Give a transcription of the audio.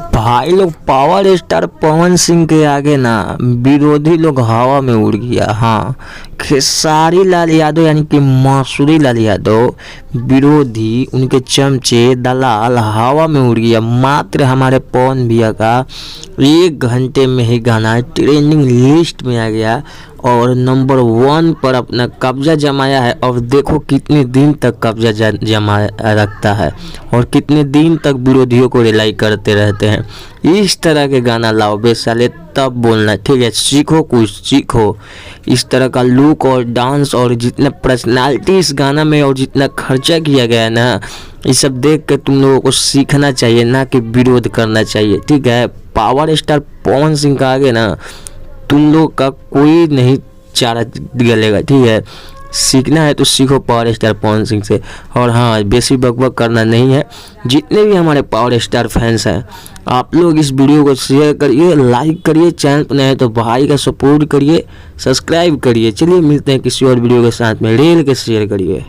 भाई लोग power star Pawan Singh के आगे ना विरोधी लोग हवा में उड़ गया। हाँ, खेसारी लाल यादव यानी कि मसूरी लाल यादव विरोधी उनके चमचे दलाल हवा में उड़ गया। मात्र हमारे पवन भैया का 1 घंटे में ही गाना ट्रेंडिंग लिस्ट में आ गया और नंबर 1 पर अपना कब्जा जमाया है। और देखो कितने दिन तक कब्जा जमा रखता है और कितने दिन तक विरोधियों को रिलाई करते रहते हैं। इस तरह के गाना लाओ बे साले, तब बोलना, ठीक है? सीखो, कुछ सीखो। इस तरह का लुक और डांस और जितना पर्सनालिटी इस गाना में और जितना खर्चा किया गया है ना, ये सब देख के तुम लोगों को सीखना चाहिए, ना कि विरोध करना चाहिए, ठीक है? पावर स्टार पवन सिंह का आगे ना तुम लोग का कोई नहीं चारा गलेगा, ठीक है? सीखना है तो सीखो पावर स्टार पवन सिंह से। और हाँ, बेसी बकबक करना नहीं है। जितने भी हमारे पावर स्टार फैंस हैं, आप लोग इस वीडियो को शेयर करिए, लाइक करिए, चैनल पर नए हैं तो भाई का सपोर्ट करिए, सब्सक्राइब करिए। चलिए मिलते हैं किसी और वीडियो के साथ में, रेल के शेयर करिए।